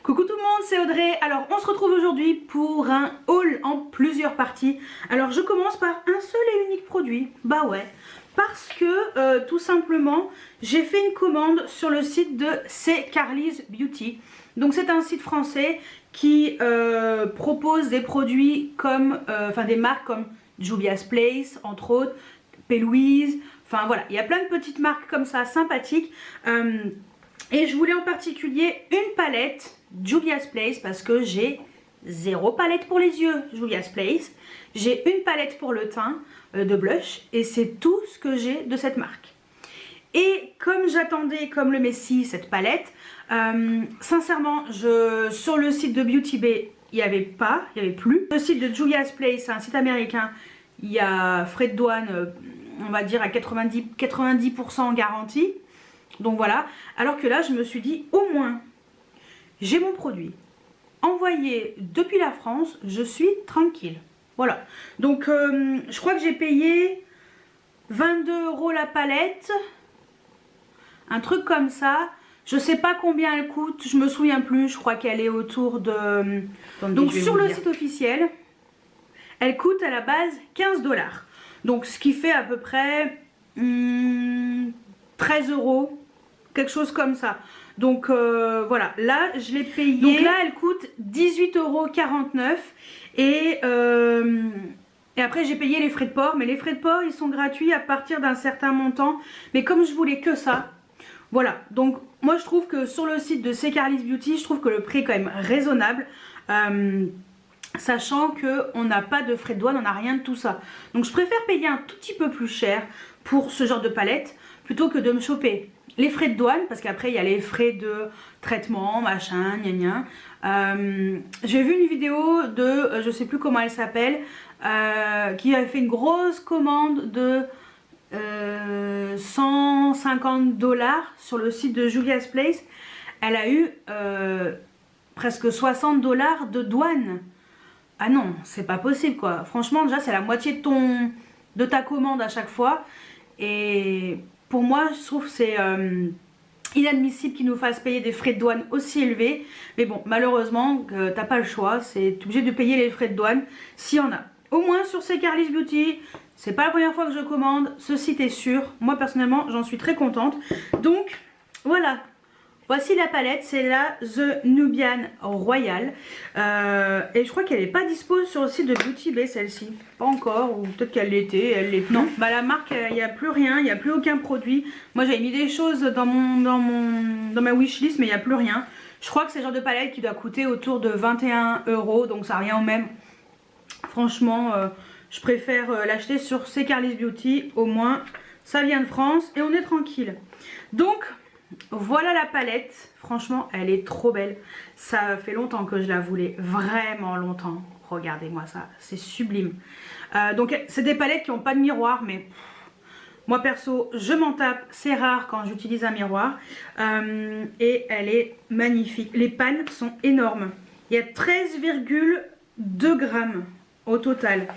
Coucou tout le monde, c'est Audrey. Alors on se retrouve aujourd'hui pour un haul en plusieurs parties. Alors je commence par un seul et unique produit. Bah ouais, parce que tout simplement j'ai fait une commande sur le site de C'est Carly's Beauty. Donc c'est un site français qui propose des produits comme, des marques comme Juvia's Place entre autres, P. Louise. Enfin voilà, il y a plein de petites marques comme ça sympathiques. Et je voulais en particulier une palette Juvia's Place parce que j'ai zéro palette pour les yeux Juvia's Place. J'ai une palette pour le teint de blush et c'est tout ce que j'ai de cette marque. Et comme j'attendais comme le Messi cette palette, sincèrement sur le site de Beauty Bay il n'y avait plus. Le site de Juvia's Place, c'est un site américain, il y a frais de douane on va dire à 90% garantie. Donc voilà, alors que là je me suis dit au moins j'ai mon produit envoyé depuis la France, je suis tranquille. Voilà, donc je crois que j'ai payé 22 € la palette, un truc comme ça. Je sais pas combien elle coûte, je me souviens plus, je crois qu'elle est autour de... Donc sur le site officiel, elle coûte à la base 15 $. Donc ce qui fait à peu près 13 €. Quelque chose comme ça. Donc voilà, là je l'ai payé. Donc là elle coûte 18,49 € et après j'ai payé les frais de port. Mais les frais de port ils sont gratuits à partir d'un certain montant. Mais comme je voulais que ça, voilà. Donc moi je trouve que sur le site de C'est Carly's Beauty, je trouve que le prix est quand même raisonnable. Sachant qu'on n'a pas de frais de douane, on n'a rien de tout ça. Donc je préfère payer un tout petit peu plus cher pour ce genre de palette plutôt que de me choper les frais de douane, parce qu'après il y a les frais de traitement, machin, gna gna. J'ai vu une vidéo de, je sais plus comment elle s'appelle, qui avait fait une grosse commande de 150 $ sur le site de Juvia's Place. Elle a eu presque 60 $ de douane. Ah non, c'est pas possible quoi. Franchement déjà c'est la moitié de ta commande à chaque fois. Et pour moi je trouve que c'est inadmissible qu'ils nous fassent payer des frais de douane aussi élevés. Mais bon, malheureusement t'as pas le choix, c'est obligé de payer les frais de douane s'il y en a. Au moins sur C'est Carly's Beauty, c'est pas la première fois que je commande, ce site est sûr. Moi personnellement j'en suis très contente. Donc voilà. Voici la palette, c'est la The Nubian Royal. Et je crois qu'elle n'est pas dispo sur le site de Beauty Bay, celle-ci. Pas encore, ou peut-être qu'elle l'était, elle l'est plus. Non, bah la marque, il n'y a plus rien, il n'y a plus aucun produit. Moi j'avais mis des choses dans ma wishlist, mais il n'y a plus rien. Je crois que c'est le genre de palette qui doit coûter autour de 21 €, donc ça revient au même. Franchement, je préfère l'acheter sur C'est Carly's Beauty, au moins ça vient de France et on est tranquille. Donc... voilà la palette, franchement elle est trop belle. Ça fait longtemps que je la voulais, vraiment longtemps. Regardez-moi ça, c'est sublime. Donc c'est des palettes qui n'ont pas de miroir, mais moi perso je m'en tape, c'est rare quand j'utilise un miroir. Et elle est magnifique, les pannes sont énormes. Il y a 13,2 grammes au total.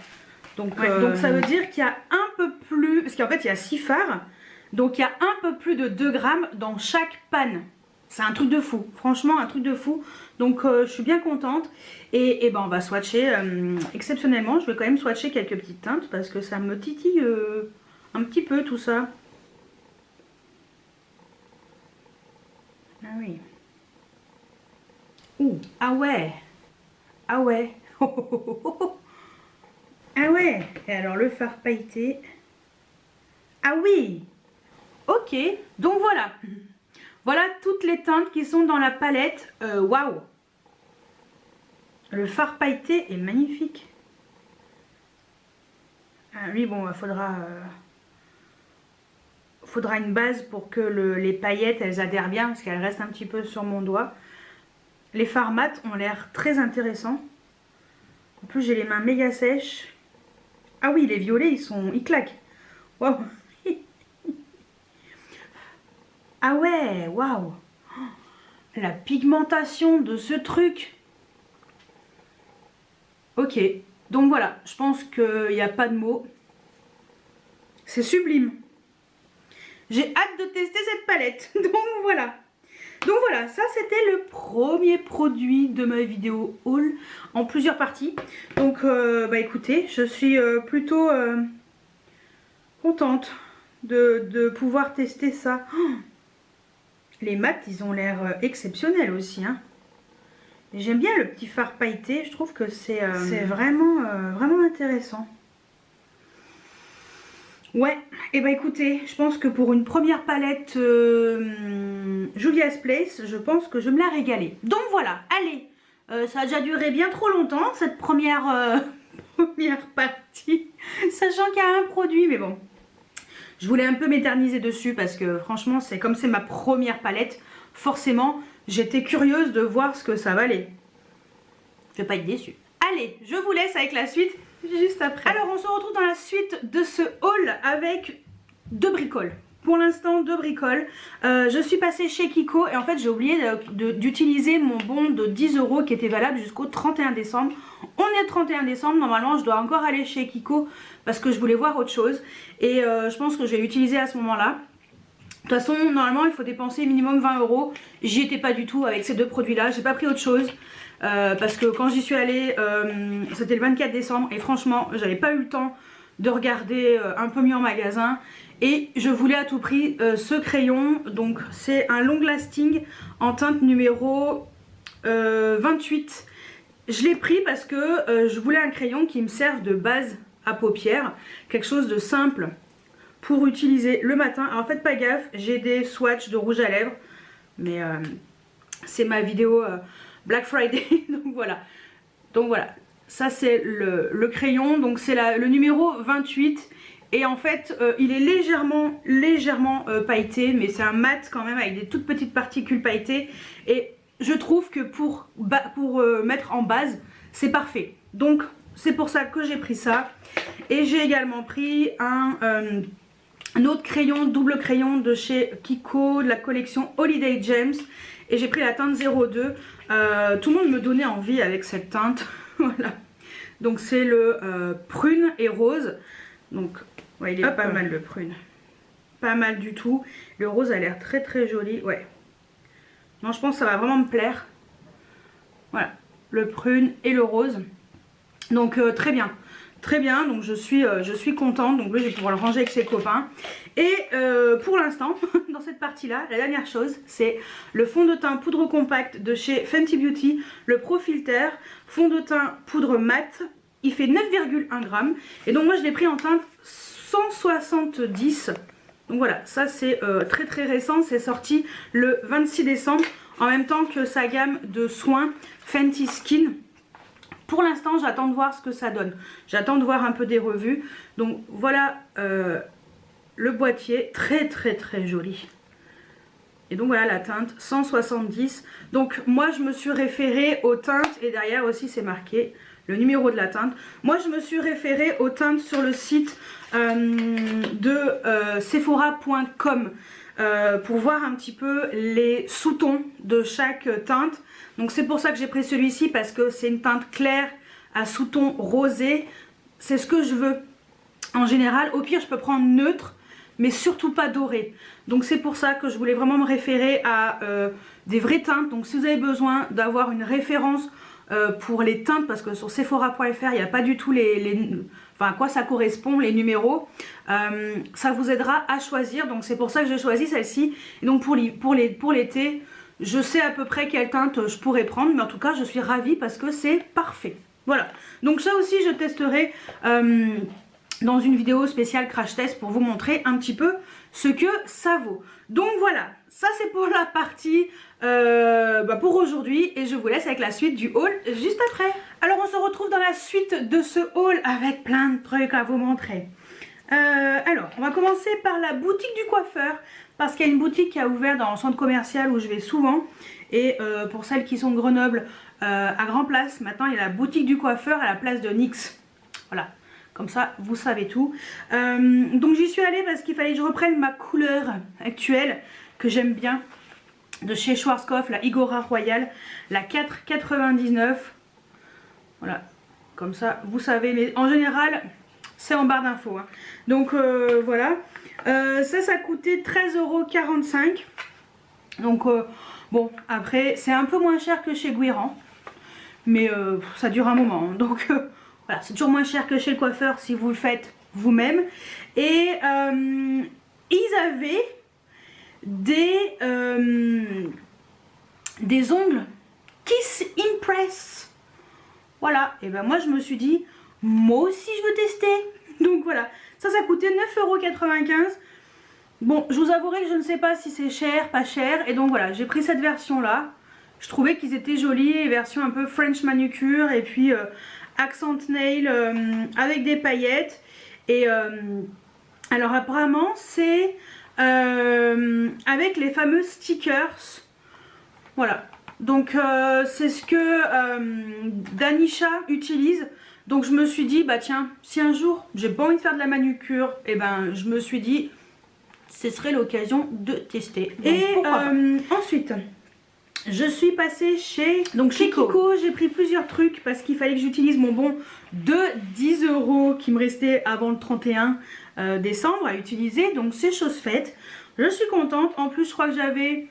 Donc ça veut dire qu'il y a un peu plus, parce qu'en fait il y a 6 fards. Donc il y a un peu plus de 2 grammes dans chaque panne. C'est un truc de fou, franchement un truc de fou. Donc je suis bien contente. Et ben on va swatcher exceptionnellement. Je vais quand même swatcher quelques petites teintes parce que ça me titille un petit peu tout ça. Ah oui. Ouh, ah ouais. Ah ouais. Ah ouais. Et alors le fard pailleté. Ah oui. Ok, donc voilà. Voilà toutes les teintes qui sont dans la palette. Waouh. Le fard pailleté est magnifique. Ah, lui, bon, il faudra une base pour que les paillettes, elles adhèrent bien, parce qu'elles restent un petit peu sur mon doigt. Les fards mat ont l'air très intéressants. En plus, j'ai les mains méga sèches. Ah oui, les violets, ils claquent. Waouh. Ah ouais, waouh. La pigmentation de ce truc. Ok, donc voilà, je pense qu'il n'y a pas de mots. C'est sublime. J'ai hâte de tester cette palette. Donc voilà. Donc voilà, ça c'était le premier produit de ma vidéo haul en plusieurs parties. Donc bah écoutez, je suis plutôt contente de pouvoir tester ça. Oh, les mat, ils ont l'air exceptionnels aussi, hein. J'aime bien le petit fard pailleté, je trouve que c'est vraiment, vraiment intéressant. Ouais, et bah écoutez, je pense que pour une première palette Juvia's Place, je pense que je me la régalais. Donc voilà, allez, ça a déjà duré bien trop longtemps cette première, première partie, sachant qu'il y a un produit, mais bon. Je voulais un peu m'éterniser dessus parce que franchement, c'est comme c'est ma première palette, forcément, j'étais curieuse de voir ce que ça valait. Je vais pas être déçue. Allez, je vous laisse avec la suite juste après. Alors, on se retrouve dans la suite de ce haul avec deux bricoles. Pour l'instant, deux bricoles. Je suis passée chez Kiko et en fait, j'ai oublié d'utiliser mon bon de 10 € qui était valable jusqu'au 31 décembre. On est le 31 décembre, normalement, je dois encore aller chez Kiko parce que je voulais voir autre chose. Et je pense que je vais l'utiliser à ce moment-là. De toute façon, normalement, il faut dépenser minimum 20 €. J'y étais pas du tout avec ces deux produits-là. J'ai pas pris autre chose. Parce que quand j'y suis allée, c'était le 24 décembre. Et franchement, j'avais pas eu le temps de regarder un peu mieux en magasin. Et je voulais à tout prix ce crayon. Donc, c'est un long lasting en teinte numéro 28. Je l'ai pris parce que je voulais un crayon qui me serve de base à paupières. Quelque chose de simple pour utiliser le matin. Alors faites pas gaffe, j'ai des swatchs de rouge à lèvres, mais c'est ma vidéo Black Friday, donc voilà. Donc voilà, ça c'est le crayon, donc c'est le numéro 28. Et en fait, il est légèrement pailleté, mais c'est un mat quand même avec des toutes petites particules pailletées. Et je trouve que pour mettre en base, c'est parfait. Donc c'est pour ça que j'ai pris ça. Et j'ai également pris un autre crayon, double crayon de chez Kiko, de la collection Holiday Gems. Et j'ai pris la teinte 02. Tout le monde me donnait envie avec cette teinte. Voilà. Donc c'est le prune et rose. Donc ouais, il est pas mal le prune. Pas mal du tout. Le rose a l'air très très joli. Ouais. Non, je pense que ça va vraiment me plaire. Voilà. Le prune et le rose. Donc très bien. Très bien, donc je suis contente, donc là je vais pouvoir le ranger avec ses copains. Et pour l'instant, dans cette partie-là, la dernière chose, c'est le fond de teint poudre compacte de chez Fenty Beauty, le Pro Filter, fond de teint poudre mat, il fait 9,1 g. Et donc moi je l'ai pris en teinte 170. Donc voilà, ça c'est très très récent, c'est sorti le 26 décembre, en même temps que sa gamme de soins Fenty Skin. Pour l'instant, j'attends de voir ce que ça donne. J'attends de voir un peu des revues. Donc voilà le boîtier, très très très joli. Et donc voilà la teinte 170. Donc moi je me suis référée aux teintes et derrière aussi c'est marqué le numéro de la teinte. Moi je me suis référée aux teintes sur le site de sephora.com pour voir un petit peu les sous-tons de chaque teinte. Donc c'est pour ça que j'ai pris celui-ci parce que c'est une teinte claire à sous-ton rosé. C'est ce que je veux en général. Au pire je peux prendre neutre mais surtout pas doré. Donc c'est pour ça que je voulais vraiment me référer à des vraies teintes. Donc si vous avez besoin d'avoir une référence pour les teintes, parce que sur sephora.fr il n'y a pas du tout enfin à quoi ça correspond, les numéros, ça vous aidera à choisir. Donc c'est pour ça que j'ai choisi celle-ci. Et donc pour l'été, je sais à peu près quelle teinte je pourrais prendre, mais en tout cas je suis ravie parce que c'est parfait. Voilà, donc ça aussi je testerai dans une vidéo spéciale crash test pour vous montrer un petit peu ce que ça vaut. Donc voilà, ça c'est pour la partie pour aujourd'hui et je vous laisse avec la suite du haul juste après. Alors on se retrouve dans la suite de ce haul avec plein de trucs à vous montrer. Alors on va commencer par la boutique du coiffeur parce qu'il y a une boutique qui a ouvert dans le centre commercial où je vais souvent. Et pour celles qui sont de Grenoble, à Grand Place, maintenant il y a la boutique du coiffeur à la place de Nix. Voilà. Comme ça, vous savez tout. Donc j'y suis allée parce qu'il fallait que je reprenne ma couleur actuelle que j'aime bien. De chez Schwarzkopf, la Igora Royale, la 4,99. Voilà, comme ça, vous savez. Mais en général, c'est en barre d'infos. Hein. Donc voilà. Ça coûtait 13,45 €. Donc Bon, après, c'est un peu moins cher que chez Guiran. Mais ça dure un moment. Donc voilà, c'est toujours moins cher que chez le coiffeur si vous le faites vous-même. Et ils avaient des ongles Kiss Impress. Voilà, et ben moi je me suis dit, moi aussi je veux tester. Donc voilà, ça coûtait 9,95 €. Bon, je vous avouerai que je ne sais pas si c'est cher, pas cher. Et donc voilà, j'ai pris cette version là. Je trouvais qu'ils étaient jolis, version un peu French manucure et puis accent nail avec des paillettes. Et alors apparemment c'est avec les fameux stickers. Voilà, donc c'est ce que Danisha utilise. Donc je me suis dit, bah tiens, si un jour j'ai pas envie de faire de la manucure, et ben je me suis dit, ce serait l'occasion de tester. Donc, et ensuite, je suis passée chez Kiko. J'ai pris plusieurs trucs parce qu'il fallait que j'utilise mon bon de 10 € qui me restait avant le 31 décembre à utiliser. Donc c'est chose faite. Je suis contente. En plus, je crois que j'avais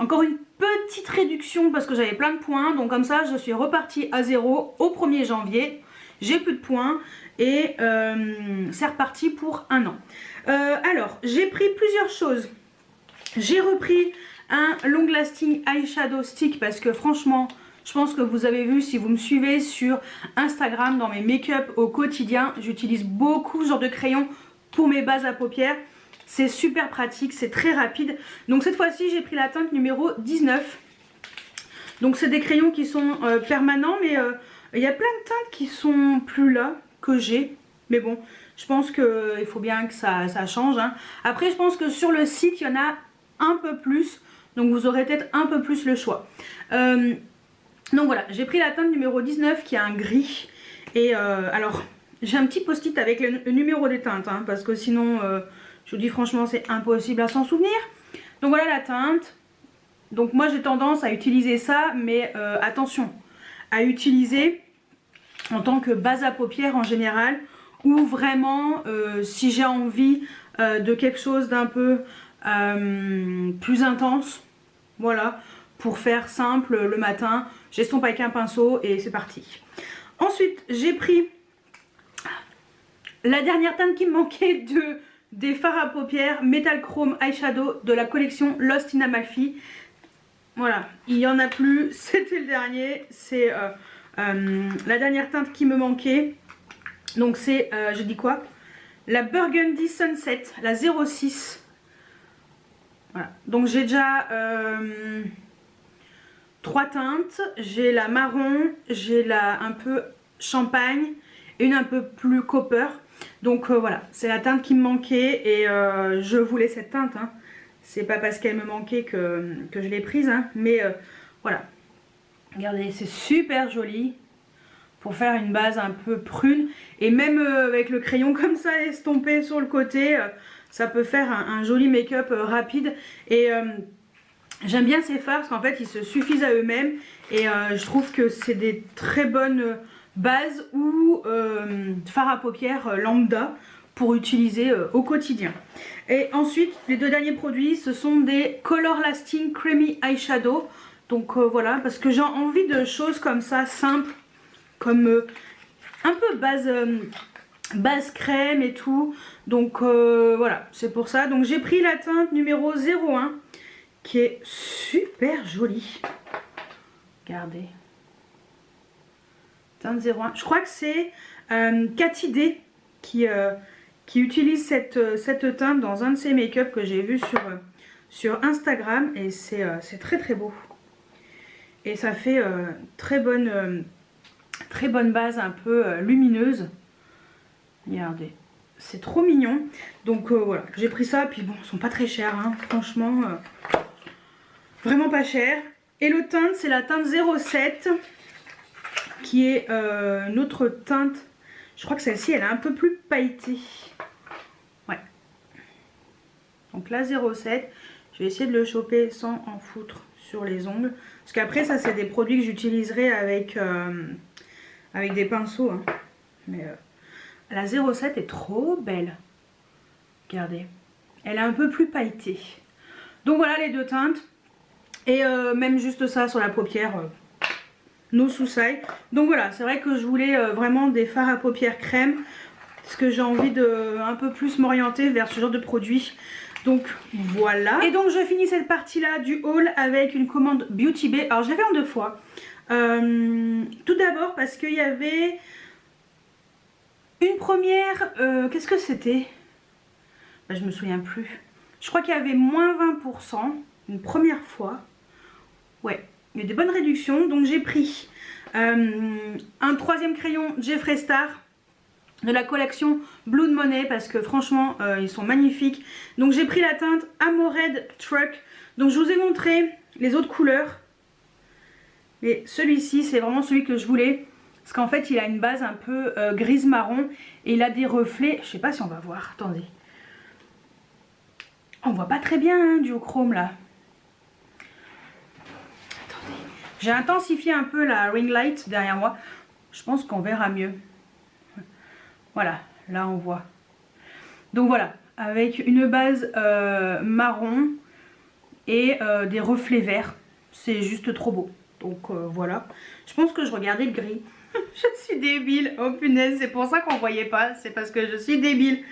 encore une petite réduction parce que j'avais plein de points. Donc comme ça, je suis repartie à 0 au 1er janvier. J'ai plus de points et c'est reparti pour un an. Alors, j'ai pris plusieurs choses. J'ai repris un long lasting eyeshadow stick parce que franchement je pense que vous avez vu si vous me suivez sur Instagram dans mes make-up au quotidien, j'utilise beaucoup ce genre de crayon pour mes bases à paupières. C'est super pratique, c'est très rapide. Donc cette fois-ci j'ai pris la teinte numéro 19. Donc c'est des crayons qui sont permanents, mais il y a plein de teintes qui sont plus là que j'ai. Mais bon, je pense qu'il faut bien que ça change, hein. Après je pense que sur le site il y en a un peu plus. Donc vous aurez peut-être un peu plus le choix. Donc voilà, j'ai pris la teinte numéro 19 qui a un gris. Et alors, j'ai un petit post-it avec le numéro des teintes, hein, parce que sinon, je vous dis franchement, c'est impossible à s'en souvenir. Donc voilà la teinte. Donc moi j'ai tendance à utiliser ça, mais attention, à utiliser en tant que base à paupières en général, ou vraiment si j'ai envie de quelque chose d'un peu plus intense. Voilà, pour faire simple le matin, j'estompe avec un pinceau et c'est parti. Ensuite, j'ai pris la dernière teinte qui me manquait des fards à paupières Metal Chrome Eyeshadow de la collection Lost in Amalfi. Voilà, il n'y en a plus, c'était le dernier, c'est la dernière teinte qui me manquait. Donc c'est, je dis quoi? La Burgundy Sunset, la 06. Voilà. Donc j'ai déjà 3 teintes, j'ai la marron, j'ai la un peu champagne et une un peu plus copper. Donc voilà, c'est la teinte qui me manquait et je voulais cette teinte, hein. C'est pas parce qu'elle me manquait que je l'ai prise, hein. Mais voilà, regardez, c'est super joli pour faire une base un peu prune. Et même avec le crayon comme ça estompé sur le côté, ça peut faire un joli make-up rapide. Et j'aime bien ces fards parce qu'en fait ils se suffisent à eux-mêmes. Et je trouve que c'est des très bonnes bases ou fards à paupières lambda pour utiliser au quotidien. Et ensuite les deux derniers produits, ce sont des Color Lasting Creamy Eyeshadow. Donc voilà, parce que j'ai envie de choses comme ça, simples, comme un peu base crème et tout. Donc voilà, c'est pour ça. Donc j'ai pris la teinte numéro 01 qui est super jolie. Regardez. Teinte 01. Je crois que c'est Cathy D qui utilise cette teinte dans un de ses make-up que j'ai vu sur Instagram. Et c'est très très beau. Et ça fait très bonne base un peu lumineuse. Regardez, c'est trop mignon. Donc voilà, j'ai pris ça. Puis bon, ils sont pas très chers, hein, franchement. Vraiment pas cher. Et le teinte, c'est la teinte 07 qui est notre teinte. Je crois que celle-ci, elle est un peu plus pailletée. Ouais. Donc la 07, je vais essayer de le choper sans en foutre sur les ongles. Parce qu'après, ça, c'est des produits que j'utiliserai avec des pinceaux. Hein. Mais la 07 est trop belle. Regardez. Elle est un peu plus pailletée. Donc voilà les deux teintes. Et même juste ça sur la paupière, no souci. Donc voilà, c'est vrai que je voulais vraiment des fards à paupières crème. Parce que j'ai envie de un peu plus m'orienter vers ce genre de produit. Donc voilà. Et donc je finis cette partie là du haul avec une commande Beauty Bay. Alors je l'ai fait en 2 fois. Tout d'abord parce qu'il y avait une première... qu'est-ce que c'était? Je me souviens plus. Je crois qu'il y avait moins 20% une première fois. Ouais, il y a eu des bonnes réductions. Donc j'ai pris un 3e crayon Jeffree Star de la collection Blood Money parce que franchement ils sont magnifiques. Donc j'ai pris la teinte Amored Truck. Donc je vous ai montré les autres couleurs, mais celui-ci c'est vraiment celui que je voulais parce qu'en fait il a une base un peu grise marron et il a des reflets. Je sais pas si on va voir, attendez, on voit pas très bien hein, duochrome là. Attendez, j'ai intensifié un peu la ring light derrière moi, je pense qu'on verra mieux. Voilà, là on voit. Donc voilà, avec une base marron et des reflets verts. C'est juste trop beau. Donc voilà. Je pense que je regardais le gris. Je suis débile. Oh punaise, c'est pour ça qu'on ne voyait pas. C'est parce que je suis débile.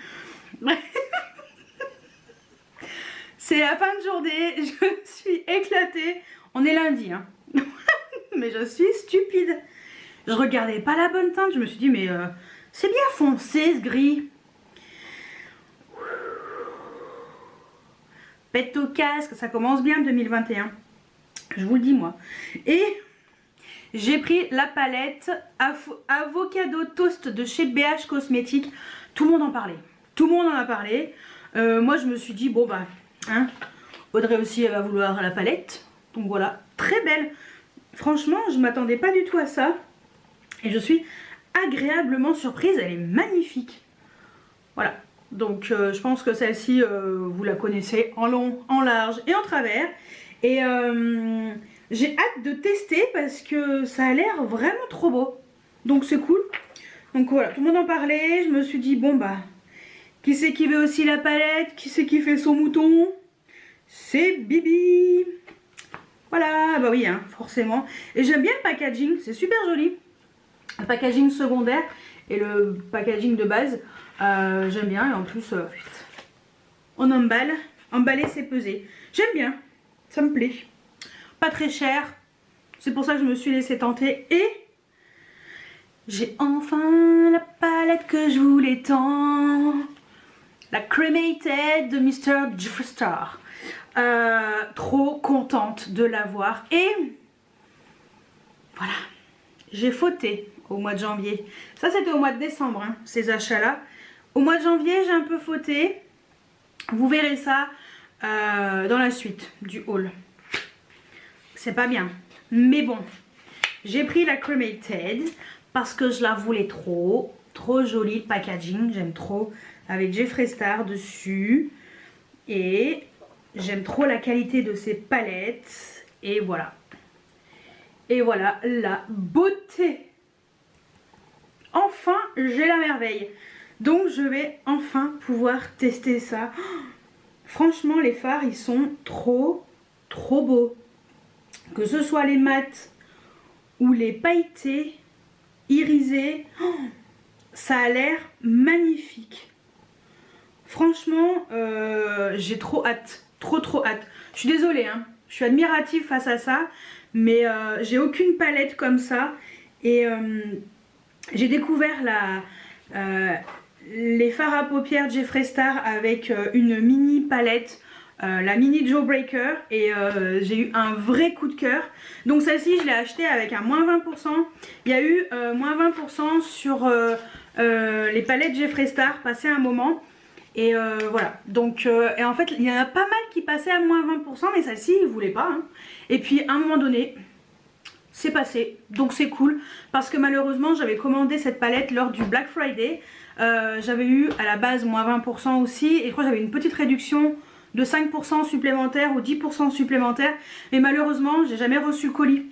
C'est la fin de journée. Je suis éclatée. On est lundi. Hein. Mais je suis stupide. Je regardais pas la bonne teinte. Je me suis dit mais... c'est bien foncé ce gris. Pète au casque, ça commence bien 2021. Je vous le dis moi. Et j'ai pris la palette Avocado Toast de chez BH Cosmétiques. Tout le monde en parlait. Tout le monde en a parlé. Moi je me suis dit bon bah hein, Audrey aussi elle va vouloir la palette. Donc voilà, très belle. Franchement je m'attendais pas du tout à ça. Et je suis agréablement surprise, elle est magnifique. Voilà, donc je pense que celle-ci vous la connaissez en long, en large et en travers. Et j'ai hâte de tester parce que ça a l'air vraiment trop beau. Donc c'est cool. Donc voilà, tout le monde en parlait. Je me suis dit bon bah qui c'est qui veut aussi la palette? Qui c'est qui fait son mouton? C'est Bibi. Voilà, bah oui hein, forcément. Et j'aime bien le packaging, c'est super joli. Le packaging secondaire et le packaging de base, j'aime bien. Et en plus, on emballe. Emballer, c'est peser. J'aime bien, ça me plaît. Pas très cher. C'est pour ça que je me suis laissée tenter. Et j'ai enfin la palette que je voulais tant. La Cremated de Mr. Jeffree Star. Trop contente de l'avoir. Et voilà, j'ai fauté au mois de janvier. Ça c'était au mois de décembre hein, ces achats là. Au mois de janvier j'ai un peu fauté. Vous verrez ça dans la suite du haul. C'est pas bien. Mais bon, j'ai pris la Cremated parce que je la voulais trop. Trop jolie le packaging, j'aime trop. Avec Jeffree Star dessus. Et j'aime trop la qualité de ces palettes. Et voilà. Et voilà la beauté. Enfin, j'ai la merveille. Donc, je vais enfin pouvoir tester ça. Oh, franchement, les fards, ils sont trop beaux. Que ce soit les mats ou les pailletés, irisés, oh, ça a l'air magnifique. Franchement, j'ai trop hâte. Trop hâte. Je suis désolée, hein. Je suis admirative face à ça. Mais j'ai aucune palette comme ça. Et j'ai découvert les fards à paupières Jeffree Star avec une mini palette. La mini Jawbreaker. Et j'ai eu un vrai coup de cœur. Donc celle-ci, je l'ai achetée avec un moins 20%. Il y a eu moins 20% sur les palettes Jeffree Star passé un moment. Et voilà, donc et en fait il y en a pas mal qui passaient à moins 20%, mais celle-ci ils voulaient pas hein. Et puis à un moment donné c'est passé, donc c'est cool parce que malheureusement j'avais commandé cette palette lors du Black Friday. J'avais eu à la base moins 20% aussi, et je crois que j'avais une petite réduction de 5% supplémentaire ou 10% supplémentaire, mais malheureusement j'ai jamais reçu le colis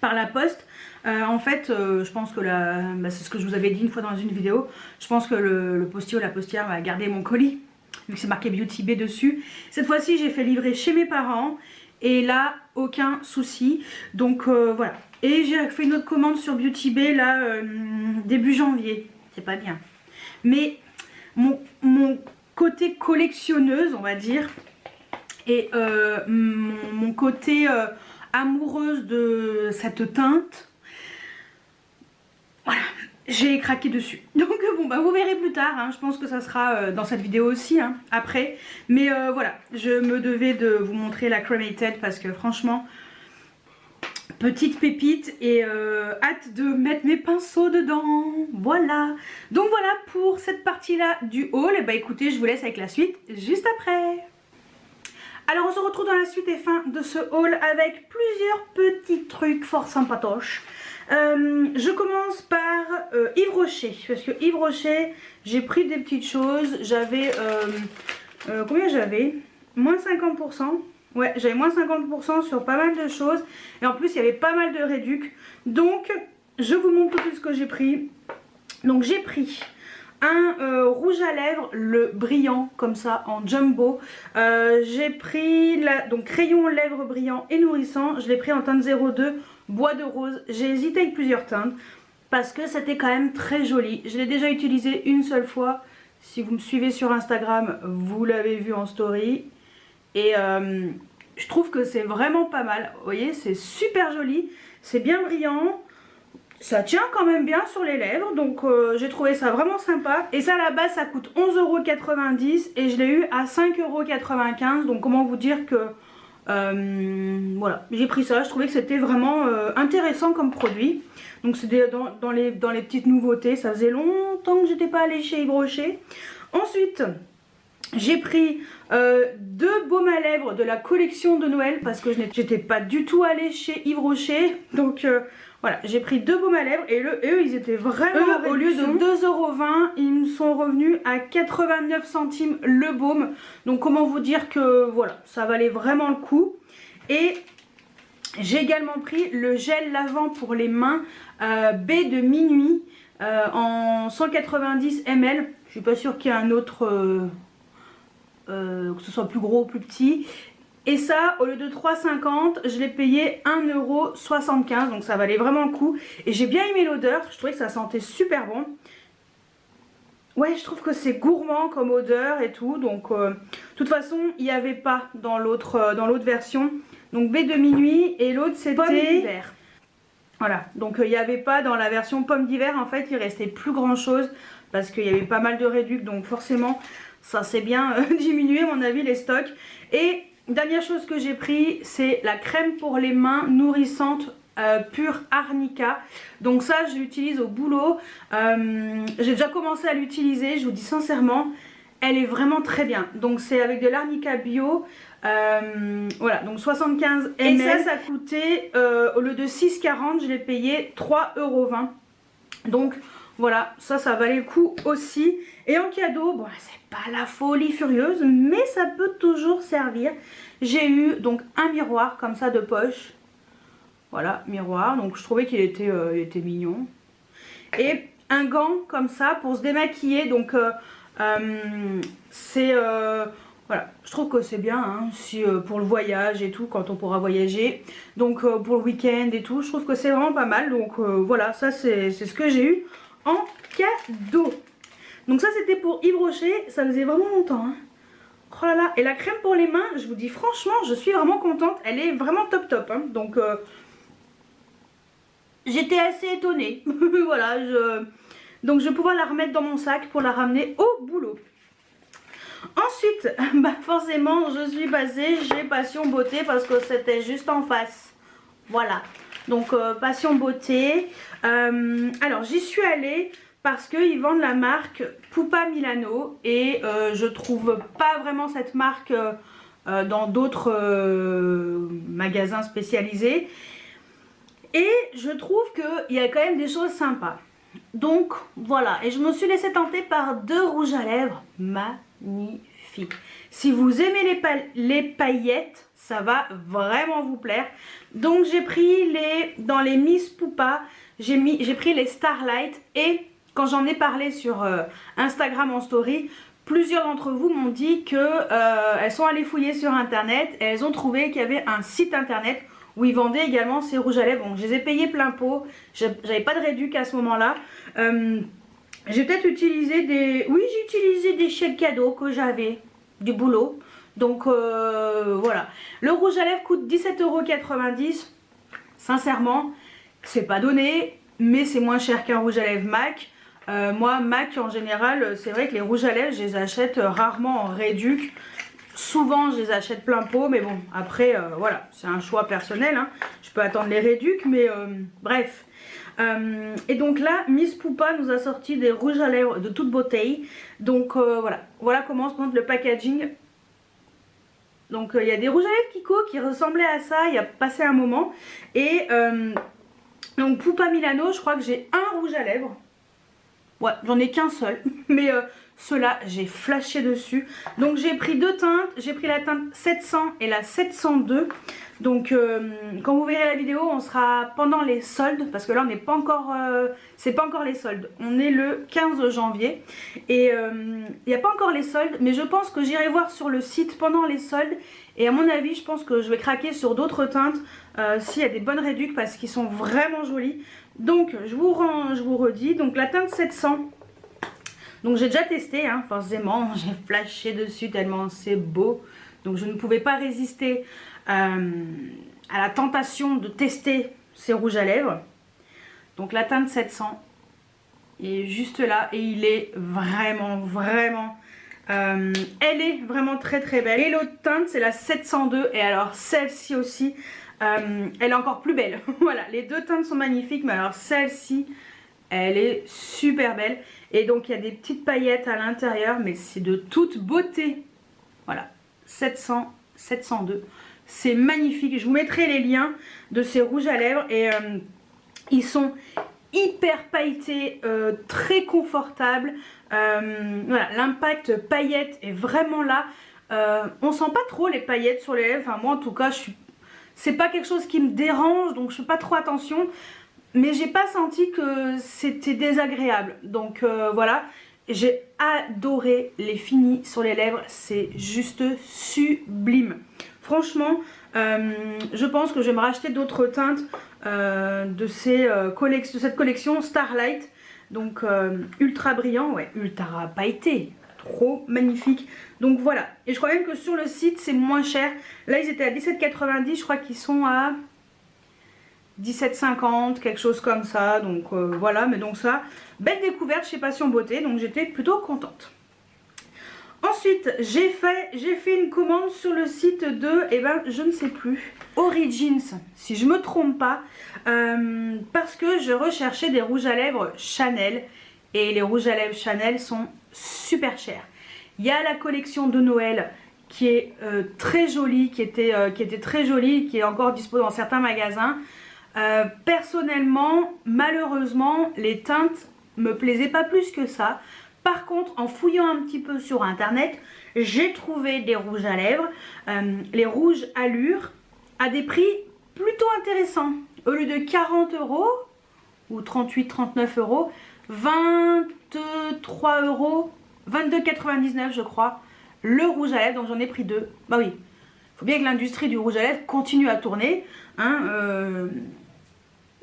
par la poste. En fait je pense que c'est ce que je vous avais dit une fois dans une vidéo, je pense que le postier ou la postière va garder mon colis vu que c'est marqué Beauty Bay dessus. Cette fois-ci j'ai fait livrer chez mes parents et là aucun souci. Donc voilà. Et j'ai fait une autre commande sur Beauty Bay là début janvier. C'est pas bien. Mais mon côté collectionneuse, on va dire, et mon côté amoureuse de cette teinte, voilà, j'ai craqué dessus. Donc bon bah vous verrez plus tard, hein. Je pense que ça sera dans cette vidéo aussi, hein, après. Mais voilà, je me devais de vous montrer la Cremated parce que franchement, petite pépite et hâte de mettre mes pinceaux dedans. Voilà. Donc voilà pour cette partie là du haul. Et bah écoutez, je vous laisse avec la suite juste après. Alors on se retrouve dans la suite et fin de ce haul avec plusieurs petits trucs fort sympatoches. Je commence par Yves Rocher, parce que Yves Rocher, j'ai pris des petites choses. J'avais combien j'avais? Moins 50%. Ouais, j'avais moins 50% sur pas mal de choses. Et en plus, il y avait pas mal de réduc. Donc, je vous montre tout ce que j'ai pris. Donc, j'ai pris un rouge à lèvres, le brillant, comme ça, en jumbo. J'ai pris donc crayon lèvres brillant et nourrissant. Je l'ai pris en teinte 02, bois de rose. J'ai hésité avec plusieurs teintes parce que c'était quand même très joli. Je l'ai déjà utilisé une seule fois. Si vous me suivez sur Instagram, vous l'avez vu en story. Et je trouve que c'est vraiment pas mal. Vous voyez, c'est super joli. C'est bien brillant. Ça tient quand même bien sur les lèvres. Donc j'ai trouvé ça vraiment sympa. Et ça à la base ça coûte 11,90 € et je l'ai eu à 5,95 €. Donc comment vous dire que voilà, j'ai pris ça. Je trouvais que c'était vraiment intéressant comme produit. Donc c'est dans les petites nouveautés. Ça faisait longtemps que j'étais pas allée chez Yves Rocher. Ensuite, j'ai pris 2 baumes à lèvres de la collection de Noël parce que j'étais pas du tout allée chez Yves Rocher. Donc voilà, j'ai pris 2 baumes à lèvres et eux ils étaient vraiment au lieu de 2,20 €, ils me sont revenus à 89 centimes le baume. Donc comment vous dire que voilà, ça valait vraiment le coup. Et j'ai également pris le gel lavant pour les mains baie de minuit en 190 ml. Je suis pas sûre qu'il y ait un autre... que ce soit plus gros ou plus petit. Et ça, au lieu de 3,50 €, je l'ai payé 1,75 €. Donc ça valait vraiment le coup. Et j'ai bien aimé l'odeur. Je trouvais que ça sentait super bon. Ouais, je trouve que c'est gourmand comme odeur et tout. Donc de toute façon, il n'y avait pas dans l'autre version. Donc baie de minuit et l'autre c'était pomme d'hiver. Voilà, donc il n'y avait pas dans la version pomme d'hiver. En fait, il restait plus grand chose parce qu'il y avait pas mal de réduc. Donc forcément... ça s'est bien diminué à mon avis les stocks. Et dernière chose que j'ai pris, c'est la crème pour les mains nourrissante pure Arnica. Donc ça je l'utilise au boulot. J'ai déjà commencé à l'utiliser, je vous dis sincèrement, elle est vraiment très bien. Donc c'est avec de l'Arnica bio. Voilà, donc 75 ml. Et ça coûtait, au lieu de 6,40 €, je l'ai payé 3,20 €. Donc voilà, ça valait le coup aussi. Et en cadeau, bon c'est pas la folie furieuse, mais ça peut toujours servir. J'ai eu donc un miroir comme ça de poche. Voilà, miroir, donc je trouvais qu'il était, mignon. Et un gant comme ça pour se démaquiller, donc c'est... voilà, je trouve que c'est bien, hein, si, pour le voyage et tout, quand on pourra voyager. Donc pour le week-end et tout, je trouve que c'est vraiment pas mal. Donc voilà, ça c'est ce que j'ai eu en cadeau. Donc ça c'était pour Yves Rocher, ça faisait vraiment longtemps, hein. Oh là là, et la crème pour les mains, je vous dis franchement, je suis vraiment contente, elle est vraiment top top, hein. Donc j'étais assez étonnée. Voilà, donc je vais pouvoir la remettre dans mon sac pour la ramener au boulot. Ensuite, bah forcément je suis passée chez Passion Beauté parce que c'était juste en face. Voilà, donc Passion Beauté. Alors j'y suis allée parce qu'ils vendent la marque Pupa Milano et je trouve pas vraiment cette marque dans d'autres magasins spécialisés. Et je trouve qu'il y a quand même des choses sympas. Donc voilà, et je me suis laissée tenter par 2 rouges à lèvres magnifiques. Si vous aimez les paillettes, ça va vraiment vous plaire. Donc j'ai pris dans les Miss Pupa, j'ai pris les Starlight. Et quand j'en ai parlé sur Instagram en story, plusieurs d'entre vous m'ont dit que elles sont allées fouiller sur internet et elles ont trouvé qu'il y avait un site internet où ils vendaient également ces rouges à lèvres. Donc je les ai payés plein pot, j'avais pas de réduc à ce moment là. J'ai peut-être utilisé des... Oui, j'ai utilisé des chèques cadeaux que j'avais du boulot. Donc voilà. Le rouge à lèvres coûte 17,90 €. Sincèrement, c'est pas donné, mais c'est moins cher qu'un rouge à lèvres MAC. Moi, MAC en général, c'est vrai que les rouges à lèvres, je les achète rarement en réduc. Souvent, je les achète plein pot, mais bon, après, voilà, c'est un choix personnel. Hein. Je peux attendre les réducs, mais bref. Et donc là, Miss Poupa nous a sorti des rouges à lèvres de toute beauté. Donc voilà comment se montre le packaging. Donc il y a des rouges à lèvres Kiko qui ressemblaient à ça il y a passé un moment. Et donc Poupa Milano, je crois que j'ai un rouge à lèvres. Ouais, j'en ai qu'un seul, mais ceux-là, j'ai flashé dessus. Donc j'ai pris deux teintes, j'ai pris la teinte 700 et la 702. Donc quand vous verrez la vidéo, on sera pendant les soldes, parce que là on n'est pas encore, c'est pas encore les soldes. On est le 15 janvier et il n'y a pas encore les soldes, mais je pense que j'irai voir sur le site pendant les soldes. Et à mon avis, je pense que je vais craquer sur d'autres teintes s'il y a des bonnes réductions, parce qu'ils sont vraiment jolis. Donc je vous redis, donc la teinte 700, donc j'ai déjà testé, hein, forcément, j'ai flashé dessus tellement c'est beau. Donc je ne pouvais pas résister à la tentation de tester ces rouges à lèvres. Donc la teinte 700 est juste là et il est vraiment... elle est vraiment très belle. Et l'autre teinte c'est la 702 et alors celle-ci aussi... elle est encore plus belle. Voilà, les deux teintes sont magnifiques, mais alors celle-ci, elle est super belle. Et donc il y a des petites paillettes à l'intérieur, mais c'est de toute beauté. Voilà, 700, 702. C'est magnifique. Je vous mettrai les liens de ces rouges à lèvres. Et ils sont hyper pailletés, très confortables. Voilà, l'impact paillettes est vraiment là. On sent pas trop les paillettes sur les lèvres. Enfin, moi en tout cas, c'est pas quelque chose qui me dérange, donc je fais pas trop attention. Mais j'ai pas senti que c'était désagréable. Donc voilà, j'ai adoré les finis sur les lèvres. C'est juste sublime. Franchement, je pense que je vais me racheter d'autres teintes de cette collection Starlight. Donc ultra brillant, ouais, ultra pailleté. Trop magnifique. Donc voilà, et je crois même que sur le site c'est moins cher. Là ils étaient à 17,90, je crois qu'ils sont à 17,50, quelque chose comme ça. Donc voilà, mais donc ça, belle découverte chez Passion Beauté, donc j'étais plutôt contente. Ensuite j'ai fait une commande sur le site de, je ne sais plus, Origins, si je me trompe pas, parce que je recherchais des rouges à lèvres Chanel. Et les rouges à lèvres Chanel sont super chers. Il y a la collection de Noël qui est très jolie, qui était très jolie, qui est encore disponible dans certains magasins. Personnellement, malheureusement, les teintes me plaisaient pas plus que ça. Par contre, en fouillant un petit peu sur internet, j'ai trouvé des rouges à lèvres, les rouges Allure, à des prix plutôt intéressants. Au lieu de 40 € ou 38-39 €, 23 €, 22,99 € je crois, le rouge à lèvres. Donc j'en ai pris deux. Bah oui, il faut bien que l'industrie du rouge à lèvres continue à tourner, hein,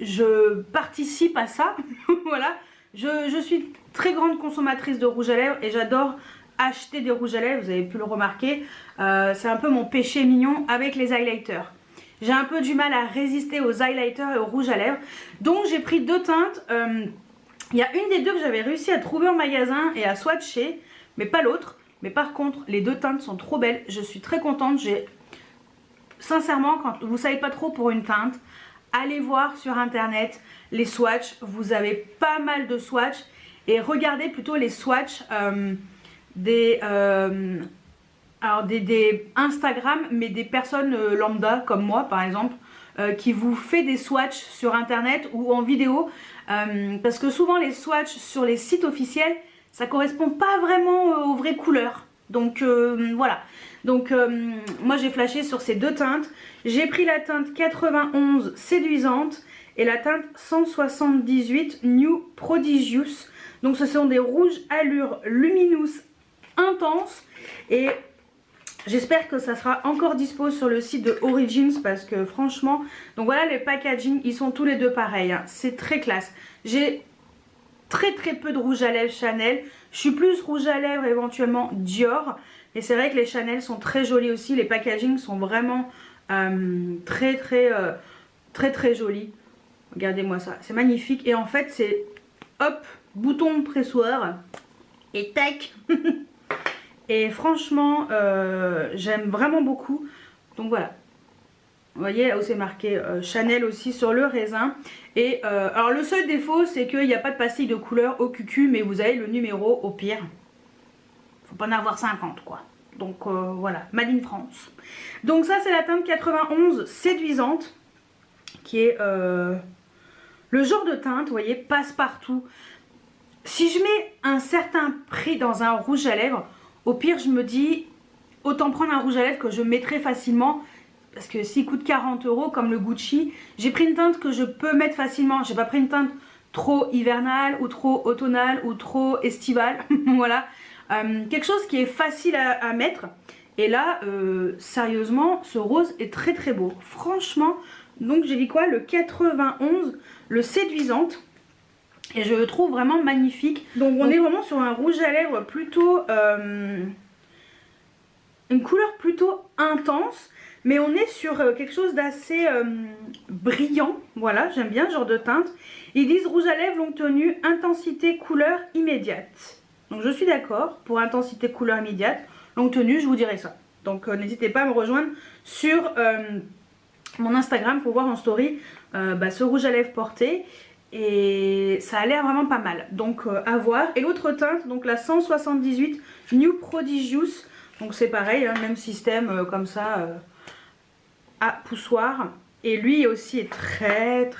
je participe à ça. Voilà, je suis très grande consommatrice de rouge à lèvres et j'adore acheter des rouges à lèvres, vous avez pu le remarquer. C'est un peu mon péché mignon avec les highlighters. J'ai un peu du mal à résister aux highlighters et aux rouges à lèvres. Donc j'ai pris deux teintes. Il y a une des deux que j'avais réussi à trouver en magasin et à swatcher, mais pas l'autre. Mais par contre, les deux teintes sont trop belles. Je suis très contente. Sincèrement, quand vous ne savez pas trop pour une teinte, allez voir sur internet les swatchs. Vous avez pas mal de swatchs. Et regardez plutôt les swatchs des Instagram, mais des personnes lambda comme moi par exemple, qui vous fait des swatchs sur internet ou en vidéo, parce que souvent les swatchs sur les sites officiels ça correspond pas vraiment aux vraies couleurs. Donc voilà, donc moi j'ai flashé sur ces deux teintes. J'ai pris la teinte 91 séduisante et la teinte 178 New Prodigious. Donc ce sont des rouges Allure Luminous intense. Et j'espère que ça sera encore dispo sur le site de Origins parce que franchement, donc voilà les packaging, ils sont tous les deux pareils, hein. C'est très classe. J'ai très peu de rouge à lèvres Chanel. Je suis plus rouge à lèvres éventuellement Dior. Et c'est vrai que les Chanel sont très jolis aussi. Les packaging sont vraiment très jolis. Regardez-moi ça, c'est magnifique. Et en fait c'est hop, bouton pressoir et tac. Et franchement j'aime vraiment beaucoup. Donc voilà. Vous voyez là où c'est marqué Chanel aussi sur le raisin. Et alors le seul défaut c'est qu'il n'y a pas de pastille de couleur au cucu, mais vous avez le numéro au pire. Faut pas en avoir 50 quoi. Donc voilà, Made in France. Donc ça c'est la teinte 91 séduisante, qui est le genre de teinte, vous voyez, passe-partout. Si je mets un certain prix dans un rouge à lèvres, au pire je me dis autant prendre un rouge à lèvres que je mettrai facilement. Parce que s'il coûte 40 € comme le Gucci, j'ai pris une teinte que je peux mettre facilement. J'ai pas pris une teinte trop hivernale ou trop automnale ou trop estivale. Voilà. Quelque chose qui est facile à mettre. Et là, sérieusement, ce rose est très beau. Franchement, donc j'ai dit quoi? Le 91, le séduisante. Et je le trouve vraiment magnifique. Donc on est vraiment sur un rouge à lèvres plutôt... une couleur plutôt intense. Mais on est sur quelque chose d'assez brillant. Voilà, j'aime bien ce genre de teinte. Ils disent rouge à lèvres longue tenue, intensité, couleur immédiate. Donc je suis d'accord pour intensité, couleur immédiate. Longue tenue, je vous dirai ça. Donc n'hésitez pas à me rejoindre sur mon Instagram pour voir en story ce rouge à lèvres porté. Et ça a l'air vraiment pas mal. Donc à voir. Et l'autre teinte, donc la 178 New Prodigious. Donc c'est pareil, hein, même système comme ça... à poussoir. Et lui aussi est très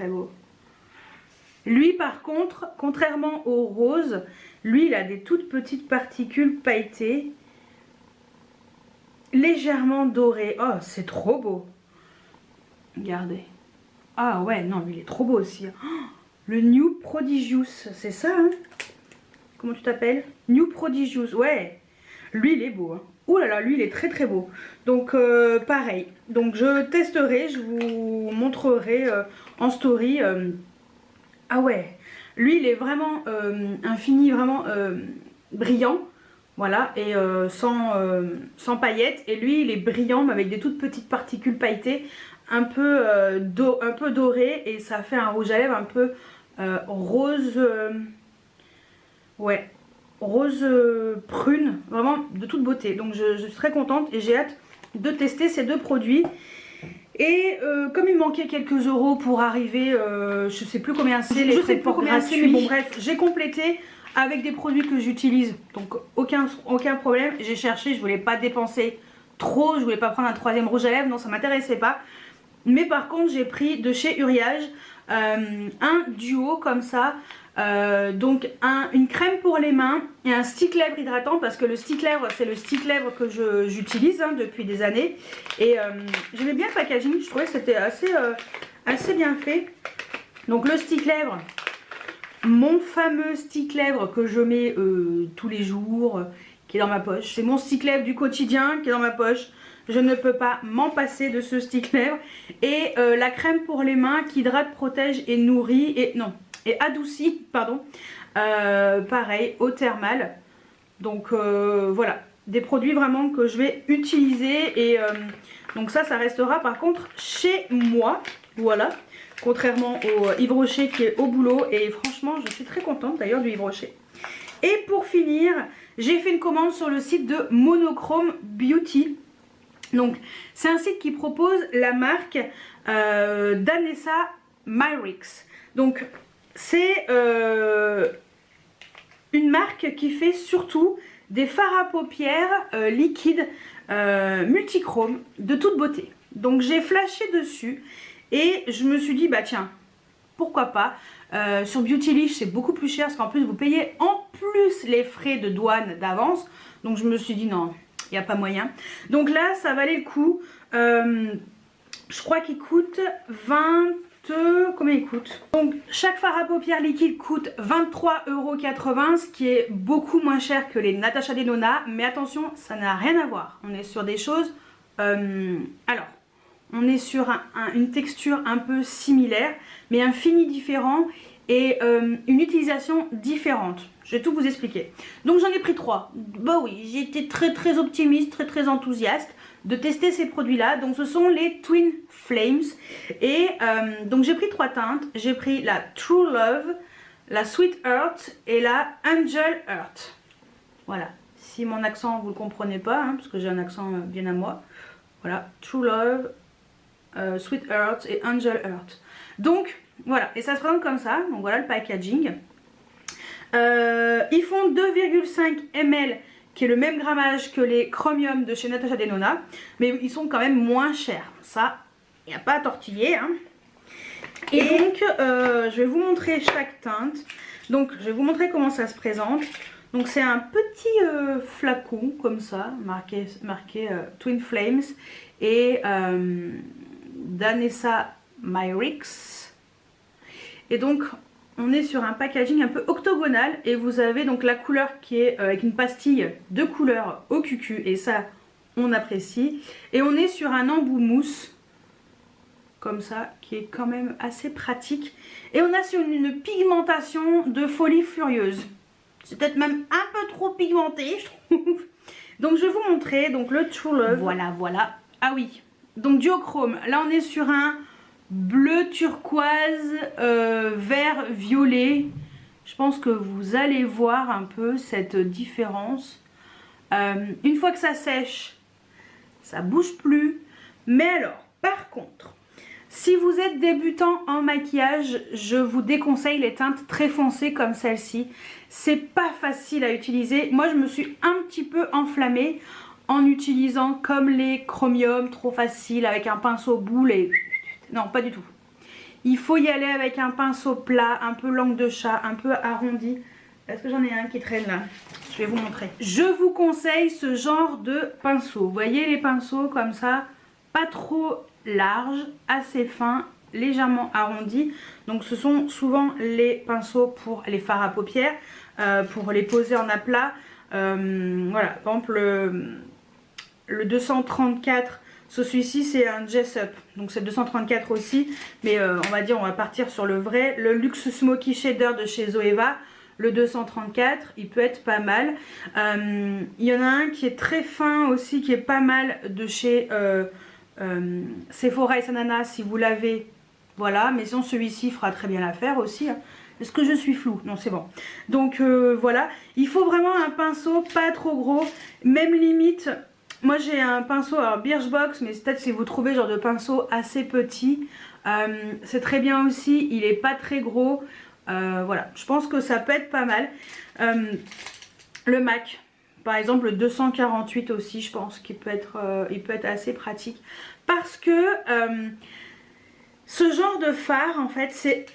beau. Lui par contre, contrairement au rose, lui il a des toutes petites particules pailletées, légèrement dorées. Oh c'est trop beau. Regardez. Ah ouais non lui il est trop beau aussi. Oh, le New Prodigious, c'est ça hein? Comment tu t'appelles? New Prodigious, ouais. Lui il est beau hein. Ouh là là, lui il est très beau. Donc pareil, donc je testerai, je vous montrerai en story. Ah ouais, lui il est vraiment infini, vraiment brillant. Voilà, et sans paillettes. Et lui il est brillant mais avec des toutes petites particules pailletées, un peu dorées. Et ça fait un rouge à lèvres un peu rose. Ouais. Rose prune, vraiment de toute beauté. Donc je suis très contente et j'ai hâte de tester ces deux produits. Et comme il manquait quelques euros pour arriver, je sais plus combien c'est, les frais de port gratuits, mais bon bref, j'ai complété avec des produits que j'utilise. Donc aucun problème, j'ai cherché, je voulais pas dépenser trop, je voulais pas prendre un troisième rouge à lèvres, non ça m'intéressait pas. Mais par contre j'ai pris de chez Uriage un duo comme ça. Donc une crème pour les mains et un stick lèvres hydratant, parce que le stick lèvres c'est le stick lèvres que j'utilise hein, depuis des années. Et j'aimais bien le packaging, je trouvais que c'était assez bien fait. Donc le stick lèvres, mon fameux stick lèvres que je mets tous les jours, qui est dans ma poche. C'est mon stick lèvres du quotidien qui est dans ma poche. Je ne peux pas m'en passer de ce stick lèvres. Et la crème pour les mains qui hydrate, protège et nourrit, et adoucit, pardon, pareil, eau thermale. Donc voilà, des produits vraiment que je vais utiliser. Et donc ça restera par contre chez moi, voilà. Contrairement au Yves Rocher qui est au boulot. Et franchement, je suis très contente d'ailleurs du Yves Rocher. Et pour finir, j'ai fait une commande sur le site de Monochrome Beauty. Donc c'est un site qui propose la marque d'Anessa Myrix. Donc c'est une marque qui fait surtout des fards à paupières liquides multichrome de toute beauté. Donc j'ai flashé dessus et je me suis dit bah tiens, pourquoi pas. Sur Beautylish c'est beaucoup plus cher parce qu'en plus vous payez en plus les frais de douane d'avance. Donc je me suis dit non, il n'y a pas moyen. Donc là ça valait le coup. Je crois qu'il coûte 20 combien il coûte? Donc chaque fard à paupières liquide coûte 23,80 €, ce qui est beaucoup moins cher que les Natasha Denona. Mais attention, ça n'a rien à voir. On est sur des choses... alors, on est sur une texture un peu similaire, mais un fini différent et une utilisation différente. Je vais tout vous expliquer. Donc j'en ai pris 3. Bah oui, j'étais très optimiste, très enthousiaste de tester ces produits-là. Donc ce sont les Twin Flames. Et donc j'ai pris 3 teintes. J'ai pris la True Love, la Sweet Earth et la Angel Earth. Voilà. Si mon accent vous le comprenez pas, hein, parce que j'ai un accent bien à moi. Voilà, True Love, Sweet Earth et Angel Earth. Donc voilà, et ça se présente comme ça. Donc voilà le packaging. Ils font 2,5 ml, qui est le même grammage que les Chromium de chez Natasha Denona, mais ils sont quand même moins chers. Ça, il n'y a pas à tortiller. Hein. Et donc, je vais vous montrer chaque teinte. Donc, je vais vous montrer comment ça se présente. Donc, c'est un petit flacon comme ça, marqué Twin Flames et Danessa Myrix. Et donc, on est sur un packaging un peu octogonal et vous avez donc la couleur qui est avec une pastille de couleur au cucu et ça on apprécie. Et on est sur un embout mousse comme ça qui est quand même assez pratique. Et on a sur une pigmentation de folie furieuse. C'est peut-être même un peu trop pigmenté je trouve. Donc je vais vous montrer donc le True Love. Voilà. Ah oui, donc duochrome. Là on est sur un bleu turquoise, vert violet. Je pense que vous allez voir un peu cette différence. Une fois que ça sèche, ça bouge plus. Mais alors, par contre, si vous êtes débutant en maquillage, je vous déconseille les teintes très foncées comme celle-ci. C'est pas facile à utiliser. Moi, je me suis un petit peu enflammée en utilisant comme les Chromium, trop facile, avec un pinceau boule et... Non, pas du tout. Il faut y aller avec un pinceau plat, un peu langue de chat, un peu arrondi. Est-ce que j'en ai un qui traîne là? Je vais vous montrer. Je vous conseille ce genre de pinceau. Vous voyez les pinceaux comme ça, pas trop larges, assez fins, légèrement arrondis. Donc ce sont souvent les pinceaux pour les fards à paupières, pour les poser en aplat. Voilà, par exemple le 234... Celui-ci c'est un Jessup, donc c'est 234 aussi, mais on va dire on va partir sur le vrai. Le Luxe Smoky Shader de chez Zoeva, le 234, il peut être pas mal. Il y en a un qui est très fin aussi, qui est pas mal de chez Sephora et Sanana si vous l'avez. Voilà, mais sinon celui-ci fera très bien l'affaire aussi. Hein. Est-ce que je suis floue? Non, c'est bon. Donc voilà, il faut vraiment un pinceau pas trop gros, même limite... Moi j'ai un pinceau, alors Birchbox, mais peut-être si vous trouvez genre de pinceau assez petit, c'est très bien aussi, il est pas très gros, voilà, je pense que ça peut être pas mal. Le MAC, par exemple le 248 aussi, je pense qu'il peut être, il peut être assez pratique, parce que ce genre de fard en fait c'est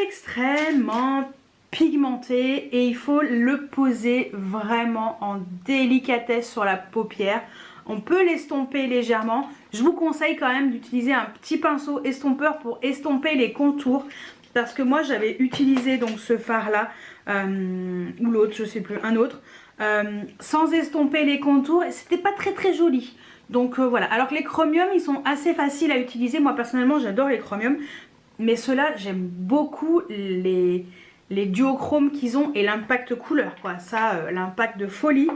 extrêmement pigmenté et il faut le poser vraiment en délicatesse sur la paupière. On peut l'estomper légèrement. Je vous conseille quand même d'utiliser un petit pinceau estompeur pour estomper les contours. Parce que moi j'avais utilisé donc ce fard là, ou l'autre, je sais plus, un autre, sans estomper les contours et c'était pas très joli. Donc voilà, alors que les Chromium ils sont assez faciles à utiliser. Moi personnellement j'adore les Chromium. Mais ceux-là j'aime beaucoup les duochromes qu'ils ont et l'impact couleur quoi, ça l'impact de folie.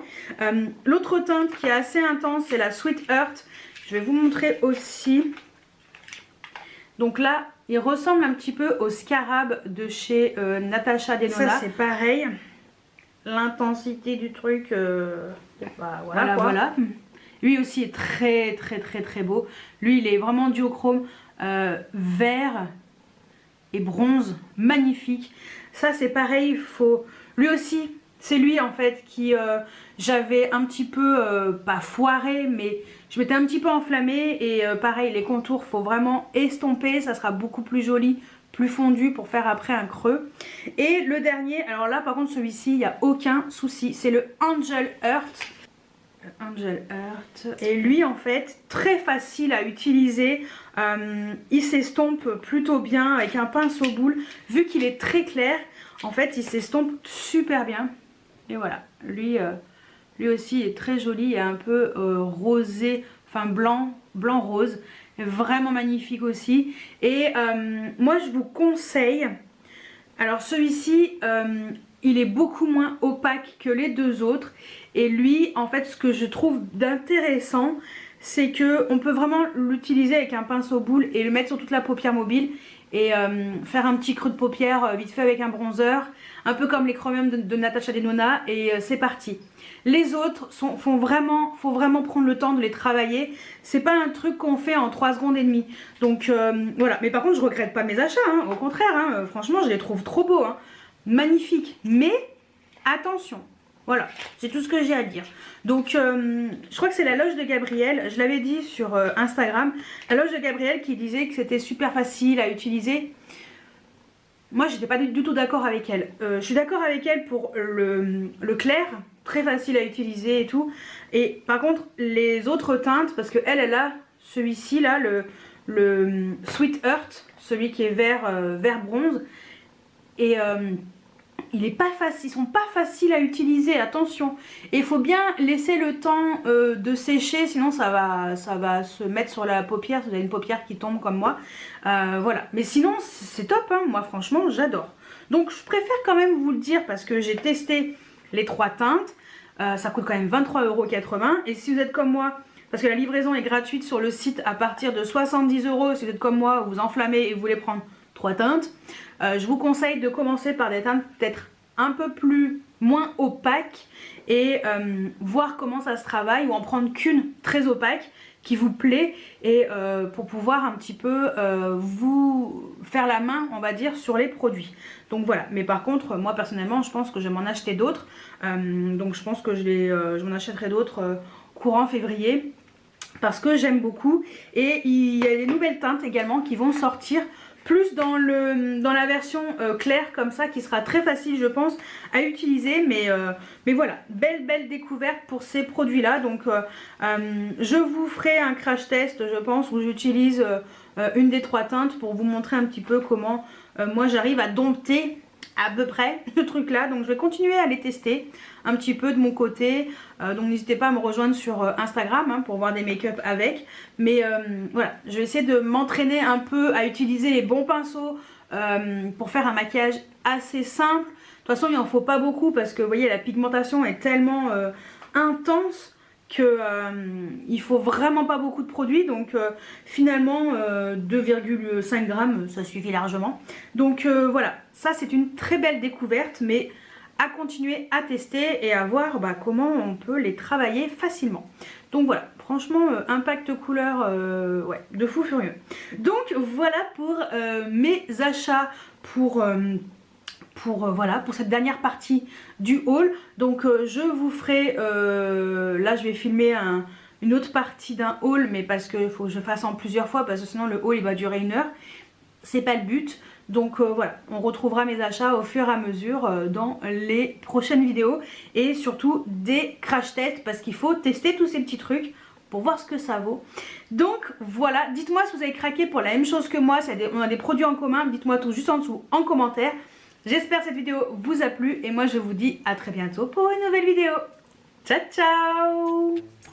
L'autre teinte qui est assez intense c'est la Sweet Earth, je vais vous montrer aussi. Donc là il ressemble un petit peu au Scarab de chez Natasha Denona. Ça c'est pareil, l'intensité du truc, bah, voilà. Lui aussi est très beau. Lui il est vraiment duochrome, vert et bronze, magnifique. Ça c'est pareil, il faut... Lui aussi, c'est lui en fait qui j'avais un petit peu, pas foiré, mais je m'étais un petit peu enflammée. Et pareil, les contours, faut vraiment estomper, ça sera beaucoup plus joli, plus fondu pour faire après un creux. Et le dernier, alors là par contre celui-ci, il n'y a aucun souci, c'est le Angel Earth. Angel Heart. Et lui en fait très facile à utiliser, il s'estompe plutôt bien avec un pinceau boule. Vu qu'il est très clair, en fait il s'estompe super bien. Et voilà, lui aussi est très joli et un peu rosé, enfin blanc rose. Vraiment magnifique aussi. Et moi je vous conseille, alors celui-ci il est beaucoup moins opaque que les deux autres. Et lui en fait ce que je trouve d'intéressant, c'est que on peut vraiment l'utiliser avec un pinceau boule et le mettre sur toute la paupière mobile. Et faire un petit creux de paupière vite fait avec un bronzer, un peu comme les chromium de Natasha Denona, et c'est parti. Les autres faut vraiment prendre le temps de les travailler. C'est pas un truc qu'on fait en 3 secondes et demie. Donc voilà, mais par contre je regrette pas mes achats, hein. Au contraire, hein. Franchement je les trouve trop beaux, hein. Magnifiques. Mais attention, voilà, c'est tout ce que j'ai à dire. Donc je crois que c'est la loge de Gabrielle, je l'avais dit sur Instagram, la loge de Gabrielle qui disait que c'était super facile à utiliser. Moi j'étais pas du tout d'accord avec elle. Je suis d'accord avec elle pour le clair, très facile à utiliser et tout. Et par contre les autres teintes, parce que elle a celui-ci là, le Sweet Heart, celui qui est vert bronze. Et ils sont pas faciles à utiliser, attention. Et il faut bien laisser le temps de sécher, sinon ça va se mettre sur la paupière, si vous avez une paupière qui tombe comme moi. Voilà, mais sinon c'est top, hein. Moi franchement j'adore. Donc je préfère quand même vous le dire parce que j'ai testé les 3 teintes. Ça coûte quand même 23,80 €. Et si vous êtes comme moi, parce que la livraison est gratuite sur le site à partir de 70 €, si vous êtes comme moi, vous enflammez et vous voulez prendre 3 teintes, je vous conseille de commencer par des teintes peut-être un peu moins opaques et voir comment ça se travaille, ou en prendre qu'une très opaque qui vous plaît, et pour pouvoir un petit peu vous faire la main, on va dire, sur les produits. Donc voilà, mais par contre moi personnellement je pense que je vais m'en acheter d'autres, donc je pense que je m'en achèterai d'autres courant février, parce que j'aime beaucoup. Et il y a des nouvelles teintes également qui vont sortir, plus dans la version claire comme ça, qui sera très facile je pense à utiliser. Mais voilà, belle découverte pour ces produits là. Donc je vous ferai un crash test je pense, où j'utilise une des 3 teintes pour vous montrer un petit peu comment moi j'arrive à dompter à peu près le truc là. Donc je vais continuer à les tester un petit peu de mon côté, donc n'hésitez pas à me rejoindre sur Instagram, hein, pour voir des make-up avec. Mais voilà, je vais essayer de m'entraîner un peu à utiliser les bons pinceaux pour faire un maquillage assez simple. De toute façon il en faut pas beaucoup, parce que vous voyez la pigmentation est tellement intense que il faut vraiment pas beaucoup de produits. Donc finalement 2,5 grammes ça suffit largement. Donc voilà, ça c'est une très belle découverte, mais à continuer à tester et à voir comment on peut les travailler facilement. Donc voilà, franchement impact couleur ouais, de fou furieux. Donc voilà pour mes achats pour cette dernière partie du haul. Donc je vous ferai, là je vais filmer une autre partie d'un haul, mais parce qu'il faut que je fasse en plusieurs fois, parce que sinon le haul il va durer 1 heure. C'est pas le but. Donc voilà, on retrouvera mes achats au fur et à mesure dans les prochaines vidéos. Et surtout des crash tests, parce qu'il faut tester tous ces petits trucs pour voir ce que ça vaut. Donc voilà, dites-moi si vous avez craqué pour la même chose que moi, si on a des produits en commun, dites-moi tout juste en dessous en commentaire. J'espère que cette vidéo vous a plu, et moi je vous dis à très bientôt pour une nouvelle vidéo. Ciao ciao!